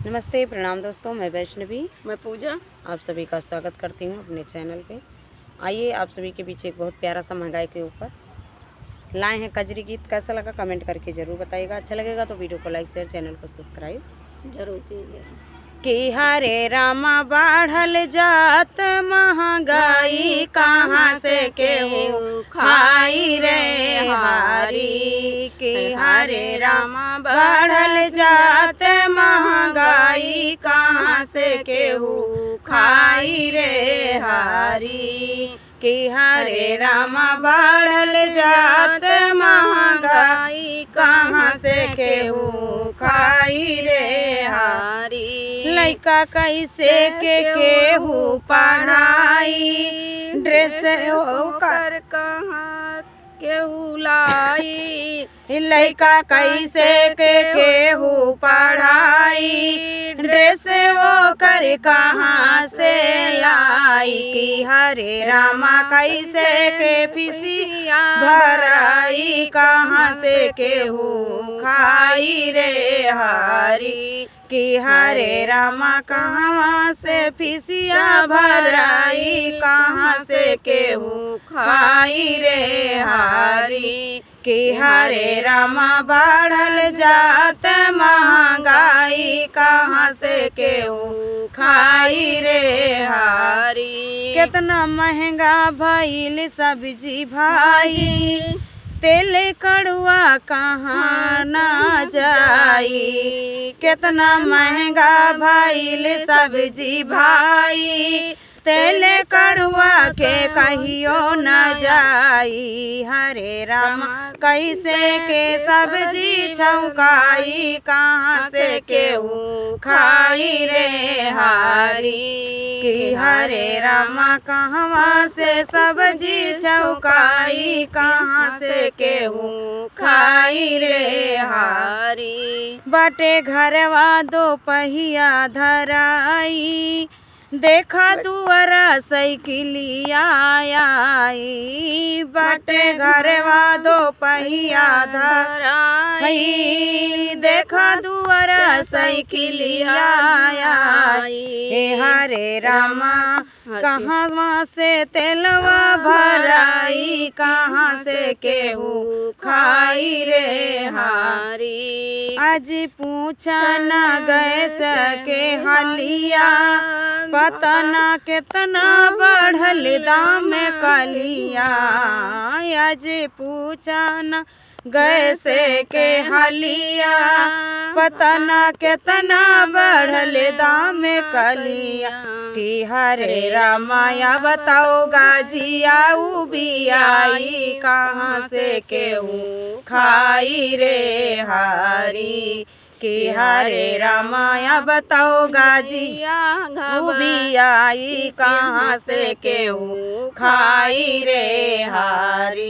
नमस्ते, प्रणाम दोस्तों। मैं वैष्णवी, मैं पूजा। आप सभी का स्वागत करती हूँ अपने चैनल पे। आइए आप सभी के बीच एक बहुत प्यारा सा महंगाई के ऊपर लाए हैं कजरी गीत। कैसा लगा कमेंट करके ज़रूर बताइएगा। अच्छा लगेगा तो वीडियो को लाइक शेयर, चैनल को सब्सक्राइब जरूर कीजिए। कि हरे रामा बढ़ल जात महंगाई, कहाँ से केहू खाई रे हारी। कि हरे रामा बढ़ल जात महंगाई, कहाँ से केहू खाई रे हारी। कि हरे रामा बढ़ल जात महंगाई, कहाँ से केहू खाई रे हारी। लइका कैसे के केहू पढ़ाई, ड्रेस होकर कहाँ केहू लाई। लइका कैसे के केहू पढ़ाई, ड्रेस वो कर कहाँ से लाई। कि हरे रामा कैसे के फीसिया भराई, कहाँ से केहू खाई रे हारी। कि हरे रामा कहाँ से फीसिया भराई, कहाँ से केहू खाई रे हारी। कि हरे रामा बढ़ल जात महंगाई, कहाँ से केहू खाई रे हारी। कितना महंगा भइल सब्जी भाई, तेल कड़ुआ कहाँ ना जाई। कितना महंगा भइल सब्जी भाई, तेल कड़ुआ के कहियो न जाई। हरे रामा कैसे के सब्जी छौकाई, कहाँ से केहू खाई रे हारी। कि हरे रामा कहवा से सब्जी छौकाई, कहाँ से केहू खाई रे हारी। बाटे घरवा दो पहिया धराई, देखा दुआरा साइकिलिया आई। बाटे घरवा दो पहिया धराई, देखा दुआरा साइकिलिया आई। हरे रामा कहाँ से तेलवा भराई, कहाँ से केहू खाई रे हारी। आज पूछा न गैस के हलिया, पता न कितना बढ़ल दाम कलिया। आज पूछा न गैस के हलिया, पता न कितना बढ़ल दाम कलिया। कि हरे रामाया बताओ गाजिया भी आई, कहाँ से केहू खाई रे हारी। कि हरे रामाया बताओ गाजिया भी आई, कहाँ से केहू खाई रे हारी।